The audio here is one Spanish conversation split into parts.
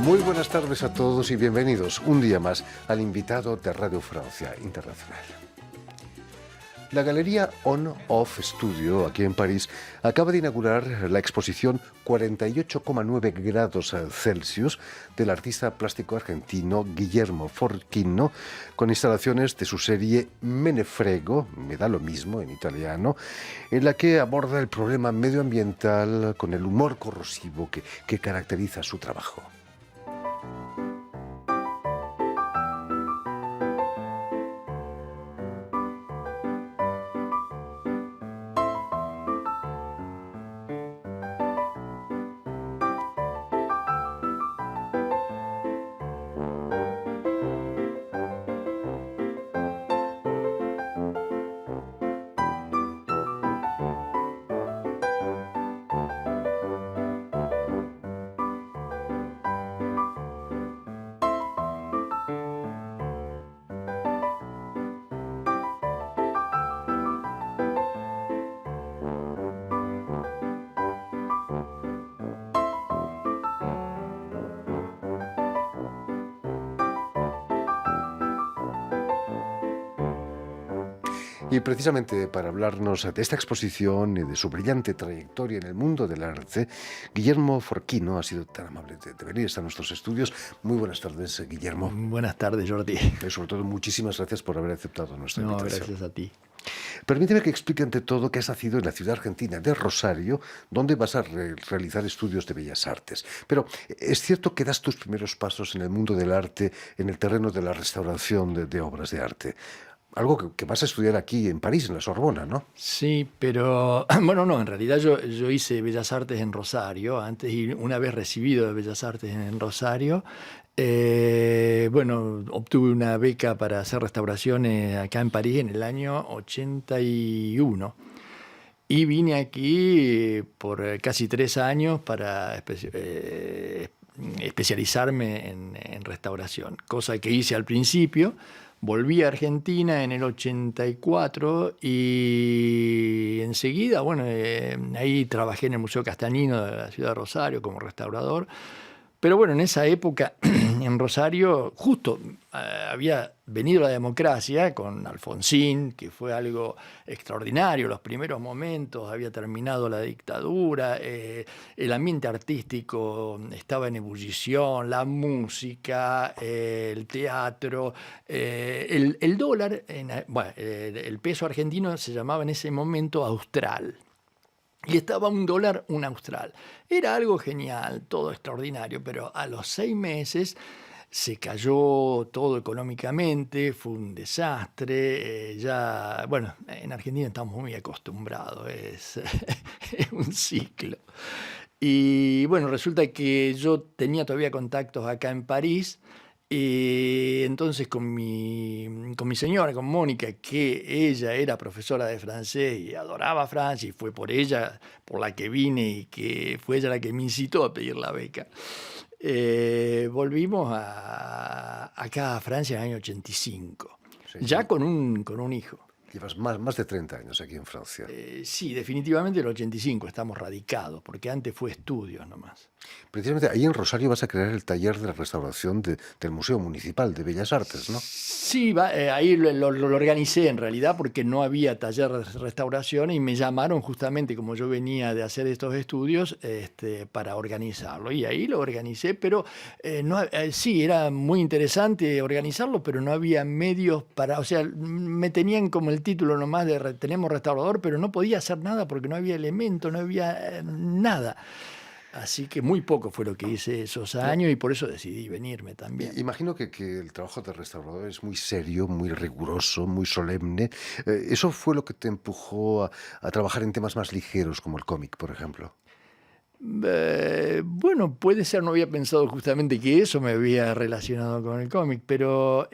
Muy buenas tardes a todos y bienvenidos un día más al invitado de Radio Francia Internacional. La Galería On-Off Studio, aquí en París, acaba de inaugurar la exposición 48,9 grados Celsius del artista plástico argentino Guillermo Forchino, con instalaciones de su serie Menefrego, me da lo mismo en italiano, en la que aborda el problema medioambiental con el humor corrosivo que caracteriza su trabajo. Y precisamente para hablarnos de esta exposición y de su brillante trayectoria en el mundo del arte, Guillermo Forchino ha sido tan amable de venir hasta nuestros estudios. Muy buenas tardes, Guillermo. Buenas tardes, Jordi. Y sobre todo, muchísimas gracias por haber aceptado nuestra invitación. Gracias a ti. Permíteme que explique ante todo qué has nacido en la ciudad argentina de Rosario, donde vas a realizar estudios de Bellas Artes. Pero es cierto que das tus primeros pasos en el mundo del arte, en el terreno de la restauración de obras de arte. Algo que vas a estudiar aquí en París, en la Sorbona, ¿no? Sí, pero bueno, no, en realidad yo hice Bellas Artes en Rosario antes, y una vez recibido de Bellas Artes en Rosario, obtuve una beca para hacer restauraciones acá en París en el año 81. Y vine aquí por casi 3 años para especializarme en restauración, cosa que hice al principio. Volví a Argentina en el 84 y enseguida, ahí trabajé en el Museo Castanino de la ciudad de Rosario como restaurador. Pero bueno, en esa época en Rosario justo había venido la democracia con Alfonsín, que fue algo extraordinario. Los primeros momentos, había terminado la dictadura, el ambiente artístico estaba en ebullición, la música, el teatro, el dólar, el peso argentino se llamaba en ese momento austral. Y estaba $1 un austral. Era algo genial, todo extraordinario, pero a los 6 meses se cayó todo económicamente, fue un desastre. En Argentina estamos muy acostumbrados, es un ciclo. Y bueno, resulta que yo tenía todavía contactos acá en París. Y entonces con mi señora, con Mónica, que ella era profesora de francés y adoraba Francia, y fue por ella por la que vine y que fue ella la que me incitó a pedir la beca, volvimos acá a Francia en el año 85, sí, ya con un hijo. Llevas más de 30 años aquí en Francia. Sí, definitivamente en el 85 estamos radicados, porque antes fue estudios nomás. Precisamente ahí en Rosario vas a crear el taller de la restauración del Museo Municipal de Bellas Artes, ¿no? Sí, ahí lo organicé en realidad porque no había taller de restauración y me llamaron justamente como yo venía de hacer estos estudios para organizarlo. Y ahí lo organicé, pero sí, era muy interesante organizarlo, pero no había medios para, o sea, me tenían como el título nomás de tenemos restaurador, pero no podía hacer nada porque no había elementos, no había nada. Así que muy poco fue lo que hice esos años y por eso decidí venirme también. Imagino que el trabajo de restaurador es muy serio, muy riguroso, muy solemne. ¿Eso fue lo que te empujó a trabajar en temas más ligeros como el cómic, por ejemplo? Bueno, puede ser, no había pensado justamente que eso me había relacionado con el cómic, pero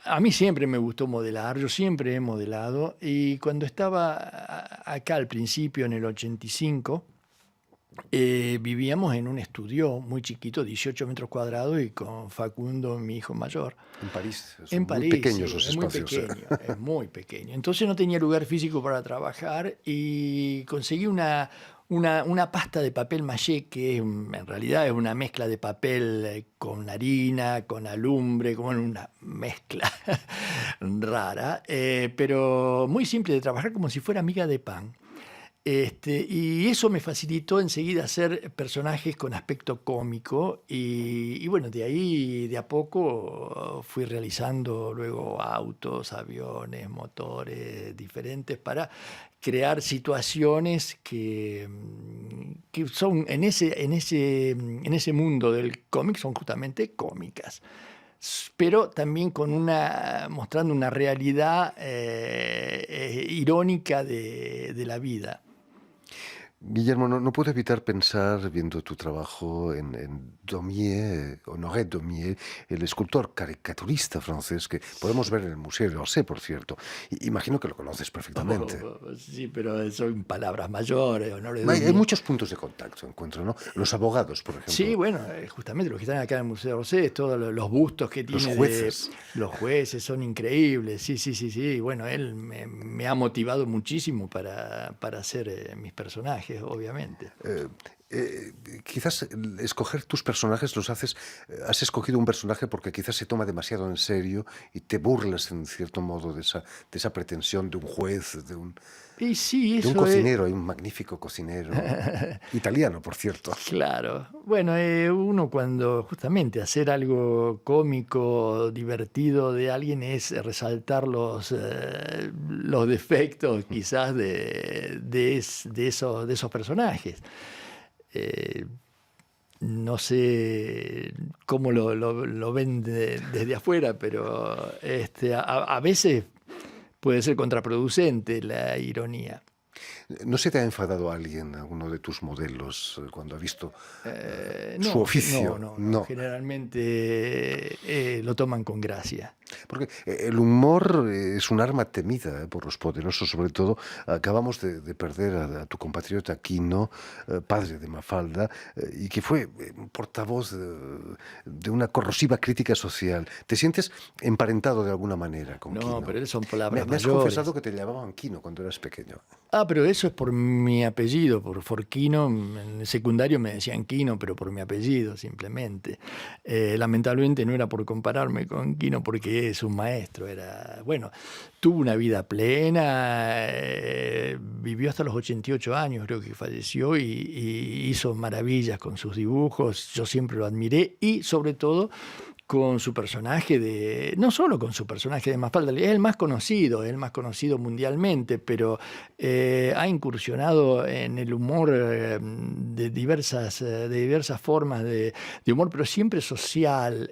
a mí siempre me gustó modelar, yo siempre he modelado, y cuando estaba acá al principio, en el 85, vivíamos en un estudio muy chiquito, 18 metros cuadrados, y con Facundo, mi hijo mayor. En París, son muy pequeños sí, los espacios. Es muy pequeño. Entonces no tenía lugar físico para trabajar y conseguí una una pasta de papel maché que en realidad es una mezcla de papel con harina, con alumbre, como una mezcla rara, pero muy simple de trabajar, como si fuera miga de pan. Y eso me facilitó enseguida hacer personajes con aspecto cómico y bueno, de ahí de a poco fui realizando luego autos, aviones, motores diferentes para crear situaciones que son en ese mundo del cómic son justamente cómicas, pero también mostrando una realidad irónica de la vida. Guillermo, no puedo evitar pensar, viendo tu trabajo, en Daumier, Honoré Daumier, el escultor caricaturista francés que podemos ver en el Museo d'Orsay, por cierto. Imagino que lo conoces perfectamente. Sí, pero son palabras mayores. Honoré Hay Daumier. muchos puntos de contacto, encuentro, ¿no? Los abogados, por ejemplo. Sí, bueno, justamente los que están acá en el Museo d'Orsay, todos los bustos que Los tiene jueces. los jueces son increíbles. Sí, sí, sí, sí. Bueno, él me ha motivado muchísimo para hacer mis personajes, obviamente. Quizás escoger tus personajes has escogido un personaje porque quizás se toma demasiado en serio y te burlas en cierto modo de esa pretensión de un juez, Y sí, de un eso es. cocinero, hay un magnífico cocinero, italiano, por cierto. Claro. Bueno, uno cuando justamente hacer algo cómico, divertido de alguien es resaltar los defectos quizás de esos personajes. Eh, no sé cómo lo ven desde afuera, pero a veces puede ser contraproducente la ironía. ¿No se te ha enfadado alguien, alguno de tus modelos, cuando ha visto su No, oficio? no. Generalmente lo toman con gracia. Porque el humor es un arma temida por los poderosos, sobre todo. Acabamos de perder a tu compatriota Quino, padre de Mafalda, y que fue portavoz de una corrosiva crítica social. ¿Te sientes emparentado de alguna manera con Quino? No, pero esas son Me palabras has mayores. confesado que te llamaban Quino cuando eras pequeño. Pero eso es por mi apellido, por Forquino. En el secundario me decían Quino, pero por mi apellido, simplemente. Lamentablemente no era por compararme con Quino, porque es un maestro. Bueno, tuvo una vida plena, vivió hasta los 88 años, creo que falleció, y hizo maravillas con sus dibujos. Yo siempre lo admiré y, sobre todo, con su personaje no solo con su personaje de Mafalda, es el más conocido mundialmente, pero ha incursionado en el humor de diversas formas de humor, pero siempre social.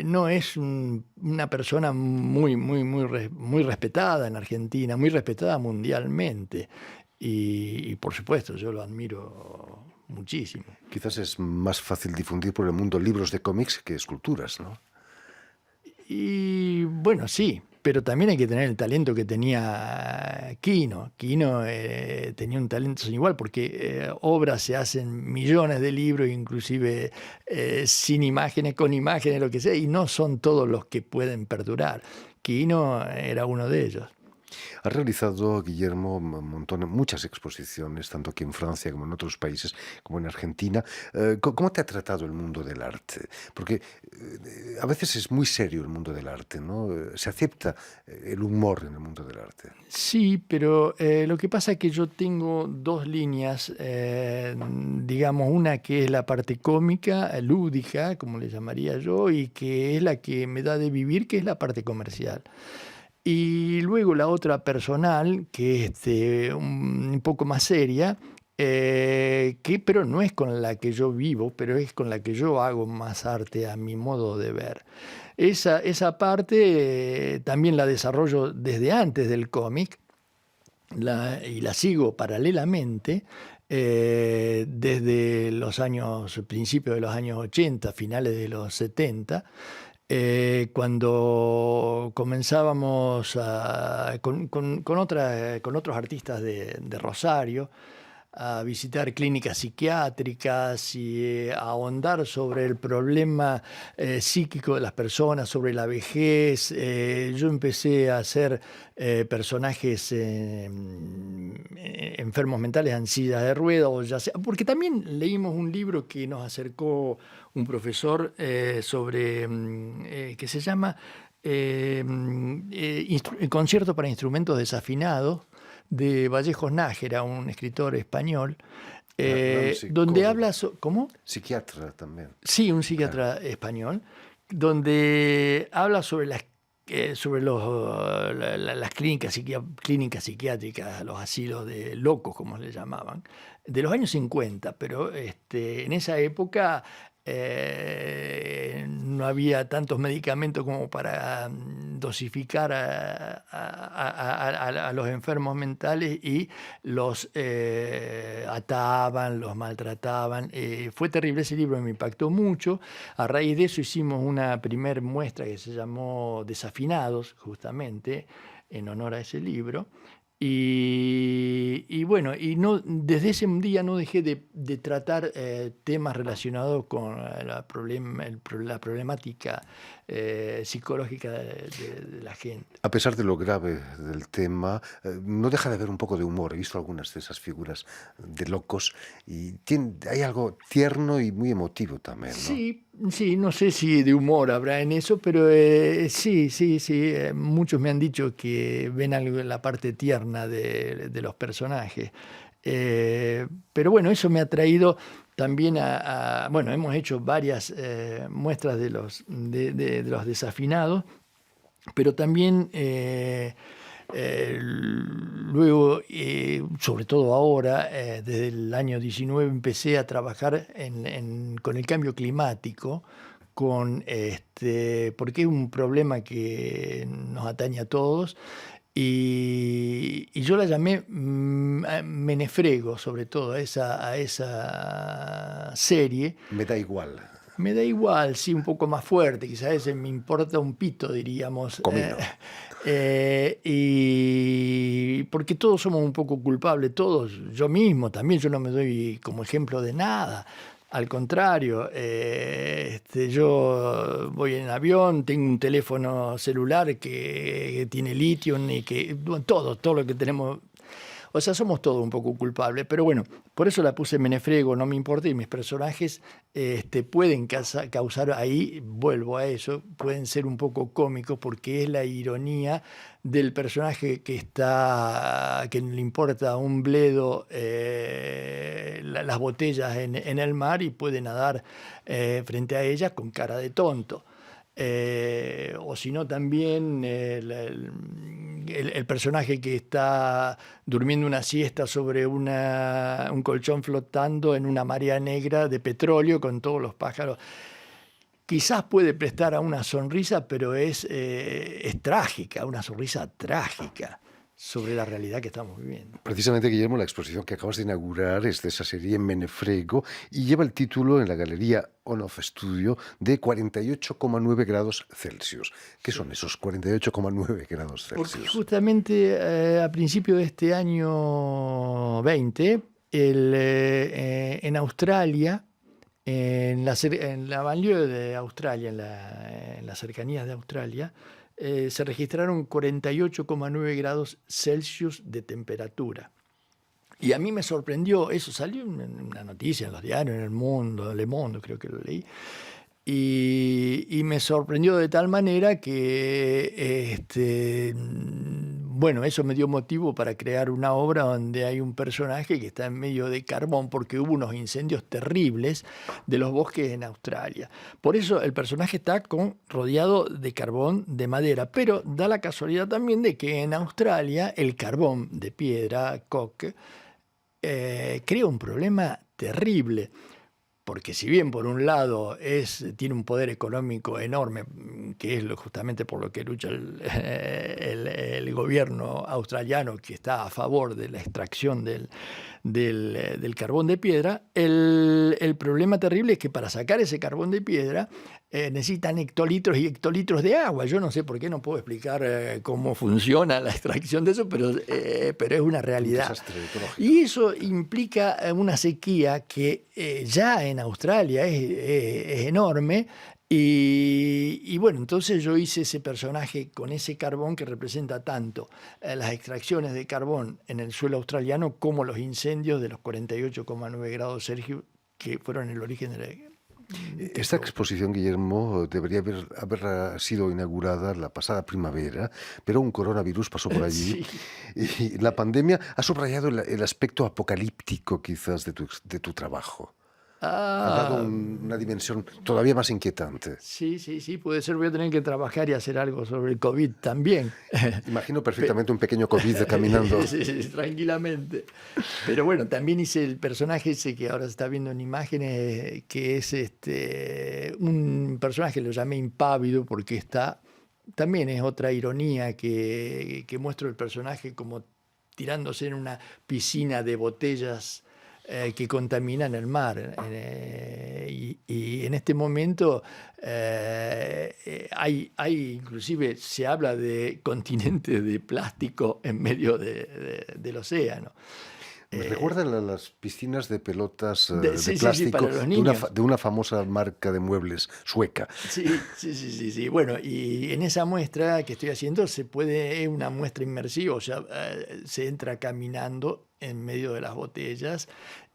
No es una persona muy respetada en Argentina, muy respetada mundialmente. Y por supuesto, yo lo admiro muchísimo. Quizás es más fácil difundir por el mundo libros de cómics que esculturas, ¿no? Y bueno, sí, pero también hay que tener el talento que tenía Quino. Quino tenía un talento sin igual porque obras se hacen millones de libros, inclusive sin imágenes, con imágenes, lo que sea, y no son todos los que pueden perdurar. Quino era uno de ellos. Has realizado, Guillermo, muchas exposiciones, tanto aquí en Francia como en otros países, como en Argentina. ¿Cómo te ha tratado el mundo del arte? Porque a veces es muy serio el mundo del arte, ¿no? Se acepta el humor en el mundo del arte. Sí, pero lo que pasa es que yo tengo dos líneas, digamos, una que es la parte cómica, lúdica, como le llamaría yo, y que es la que me da de vivir, que es la parte comercial. Y luego la otra personal, que es un poco más seria, pero no es con la que yo vivo, pero es con la que yo hago más arte a mi modo de ver. Esa parte también la desarrollo desde antes del cómic y la sigo paralelamente desde principios de los años 80, finales de los 70. Cuando comenzábamos con otros artistas de Rosario a visitar clínicas psiquiátricas y a ahondar sobre el problema psíquico de las personas, sobre la vejez. Yo empecé a hacer personajes enfermos mentales en silla de ruedas, o ya sea, porque también leímos un libro que nos acercó un profesor que se llama Concierto para instrumentos desafinados, de Vallejos Nájera, un escritor español, donde habla... ¿Cómo? Psiquiatra también. Sí, un psiquiatra español, donde habla sobre las clínicas psiquiátricas, los asilos de locos, como le llamaban, de los años 50, pero en esa época no había tantos medicamentos como para dosificar a los enfermos mentales, y los ataban, los maltrataban. Fue terrible, ese libro me impactó mucho. A raíz de eso hicimos una primer muestra que se llamó Desafinados, justamente en honor a ese libro. Y bueno, desde ese día no dejé de tratar temas relacionados con la problemática psicológica de la gente. A pesar de lo grave del tema, no deja de haber un poco de humor. He visto algunas de esas figuras de locos y hay algo tierno y muy emotivo también, ¿no? Sí, no sé si de humor habrá en eso, pero sí. Muchos me han dicho que ven algo en la parte tierna de los personajes. Pero bueno, eso me ha traído también bueno, hemos hecho varias muestras de los desafinados, pero también luego, sobre todo ahora, desde el año 19 empecé a trabajar con el cambio climático, porque es un problema que nos atañe a todos. Y yo la llamé Menefrego, sobre todo, a esa serie. Me da igual. Me da igual, sí, un poco más fuerte, quizás ese me importa un pito, diríamos. Comino. Y porque todos somos un poco culpables, todos, yo mismo también, yo no me doy como ejemplo de nada. Al contrario, yo voy en avión, tengo un teléfono celular que tiene litio, y todo lo que tenemos. O sea, somos todos un poco culpables, pero bueno, por eso la puse Menefrego, no me importa, y mis personajes pueden causar, ahí vuelvo a eso, pueden ser un poco cómicos, porque es la ironía del personaje que le importa un bledo las botellas en el mar, y puede nadar frente a ellas con cara de tonto. O si no, también el personaje que está durmiendo una siesta sobre un colchón flotando en una marea negra de petróleo con todos los pájaros. Quizás puede prestar a una sonrisa, pero es trágica, una sonrisa trágica sobre la realidad que estamos viviendo. Precisamente, Guillermo, la exposición que acabas de inaugurar es de esa serie Menefrego y lleva el título en la Galería On-Off Studio de 48,9 grados Celsius. ¿Qué son esos 48,9 grados Celsius? Porque justamente a principios de este año 20, en Australia, en la banlieue de Australia, en las cercanías de Australia, se registraron 48,9 grados Celsius de temperatura. Y a mí me sorprendió, eso salió en una noticia en los diarios, en El Mundo, Le Monde, creo que lo leí, y me sorprendió de tal manera que, bueno, eso me dio motivo para crear una obra donde hay un personaje que está en medio de carbón, porque hubo unos incendios terribles de los bosques en Australia. Por eso el personaje está rodeado de carbón de madera, pero da la casualidad también de que en Australia el carbón de piedra, coke, crea un problema terrible. Porque si bien por un lado tiene un poder económico enorme, que es justamente por lo que lucha el gobierno australiano, que está a favor de la extracción del carbón de piedra, el problema terrible es que para sacar ese carbón de piedra necesitan hectolitros y hectolitros de agua. Yo no sé por qué, no puedo explicar cómo funciona la extracción de eso, pero es una realidad. Un desastre ecológico. Y eso implica una sequía que ya en Australia es enorme. Y bueno, entonces yo hice ese personaje con ese carbón que representa tanto las extracciones de carbón en el suelo australiano como los incendios de los 48,9 grados Celsius que fueron el origen de la... Esta exposición, Guillermo, debería haber sido inaugurada la pasada primavera, pero un coronavirus pasó por allí. Sí. Y la pandemia ha subrayado el aspecto apocalíptico quizás de tu trabajo. Ha dado una dimensión todavía más inquietante. Sí, puede ser. Voy a tener que trabajar y hacer algo sobre el COVID también. Imagino perfectamente un pequeño COVID caminando. Sí, tranquilamente. Pero bueno, también hice el personaje ese que ahora se está viendo en imágenes, que es un personaje que lo llamé impávido porque también es otra ironía que muestro el personaje como tirándose en una piscina de botellas que contaminan el mar. Y en este momento hay inclusive se habla de continentes de plástico en medio del océano. Me recuerdan a las piscinas de pelotas de plástico para los niños. de una famosa marca de muebles sueca. Sí. Bueno, y en esa muestra que estoy haciendo es una muestra inmersiva, o sea, se entra caminando en medio de las botellas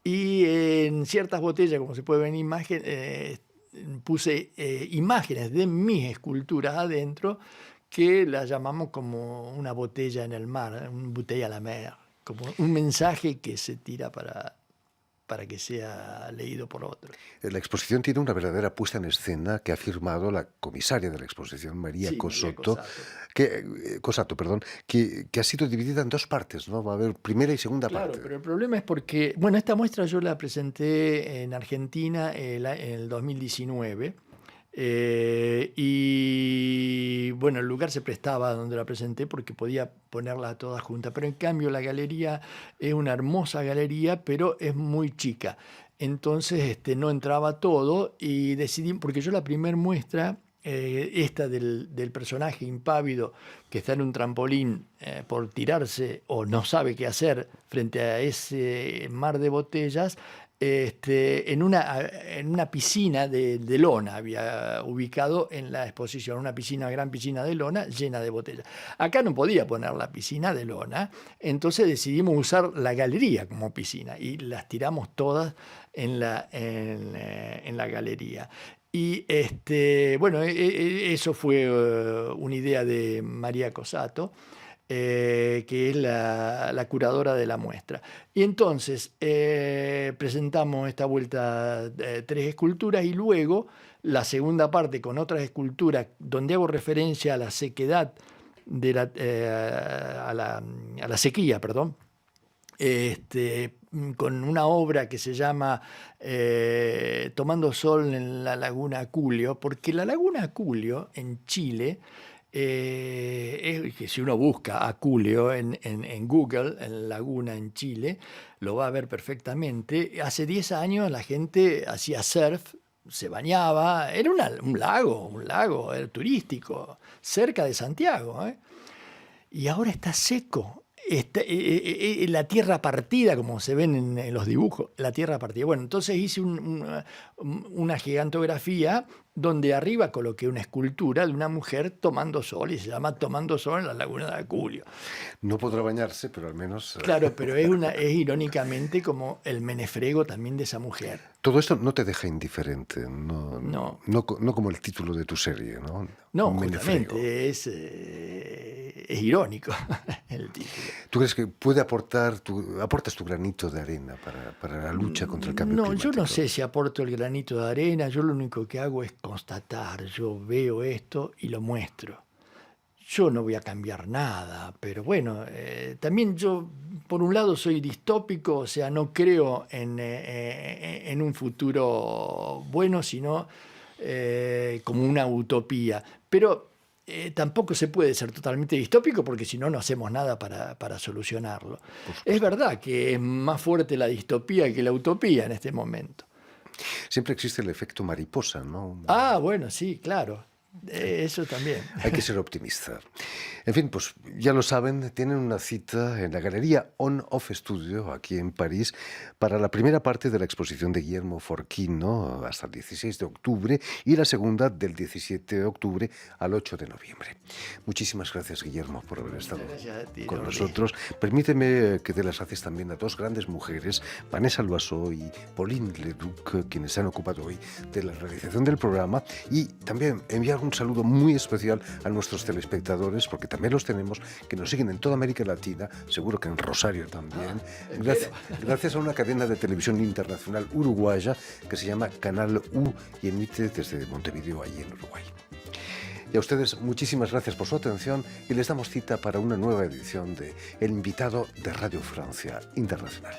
y en ciertas botellas, como se puede ver en imagen, puse imágenes de mis esculturas adentro que las llamamos como una botella en el mar, una botella a la mer. Como un mensaje que se tira para que sea leído por otros. La exposición tiene una verdadera puesta en escena que ha firmado la comisaria de la exposición, María Cossotto, que ha sido dividida en dos partes, ¿no? Va a haber primera y segunda parte. Claro, pero el problema es porque, bueno, esta muestra yo la presenté en Argentina en el 2019. Y bueno, el lugar se prestaba donde la presenté porque podía ponerlas todas juntas, pero en cambio la galería es una hermosa galería, pero es muy chica, entonces no entraba todo y decidí, porque yo la primer muestra, esta del personaje impávido que está en un trampolín por tirarse o no sabe qué hacer frente a ese mar de botellas, en una piscina de lona había ubicado en la exposición, una gran piscina de lona llena de botellas. Acá no podía poner la piscina de lona, entonces decidimos usar la galería como piscina y las tiramos todas en la galería. Y bueno, eso fue una idea de María Cossotto, que es la curadora de la muestra. Y entonces presentamos esta vuelta 3 esculturas y luego la segunda parte con otras esculturas donde hago referencia a la sequedad, a la sequía, perdón, con una obra que se llama Tomando Sol en la Laguna Aculio, porque la Laguna Aculio en Chile, que si uno busca Aculio en Google, en Laguna en Chile, lo va a ver perfectamente. Hace 10 años la gente hacía surf, se bañaba, era un lago era turístico, cerca de Santiago, y ahora está seco. La tierra partida, como se ven en los dibujos, la tierra partida. Bueno, entonces hice una gigantografía donde arriba coloqué una escultura de una mujer tomando sol y se llama Tomando Sol en la Laguna de Aculio. No podrá bañarse, pero al menos... Claro, pero es irónicamente como el menefrego también de esa mujer. Todo esto no te deja indiferente, no como el título de tu serie, ¿no? No, justamente es irónico el título. ¿Tú crees que aportas tu granito de arena para la lucha contra el cambio climático? No, yo no sé si aporto el granito de arena, yo lo único que hago es constatar, yo veo esto y lo muestro. Yo no voy a cambiar nada, pero bueno, también yo, por un lado, soy distópico, o sea, no creo en un futuro bueno, sino como una utopía. Pero tampoco se puede ser totalmente distópico porque si no, no hacemos nada para solucionarlo. Es verdad que es más fuerte la distopía que la utopía en este momento. Siempre existe el efecto mariposa, ¿no? Ah, bueno, sí, claro. Eso también. Hay que ser optimista. En fin, pues ya lo saben, tienen una cita en la Galería On-Off Studio, aquí en París, para la primera parte de la exposición de Guillermo Forquino hasta el 16 de octubre y la segunda del 17 de octubre al 8 de noviembre. Muchísimas gracias, Guillermo, por haber estado Gracias a ti, con Jordi. nosotros. Permíteme que dé las gracias también a dos grandes mujeres, Vanessa Loiseau y Pauline Leduc, quienes se han ocupado hoy de la realización del programa, y también enviar un saludo muy especial a nuestros telespectadores, porque también los tenemos, que nos siguen en toda América Latina, seguro que en Rosario también, gracias a una cadena de televisión internacional uruguaya que se llama Canal U y emite desde Montevideo, allí en Uruguay. Y a ustedes muchísimas gracias por su atención y les damos cita para una nueva edición de El Invitado de Radio Francia Internacional.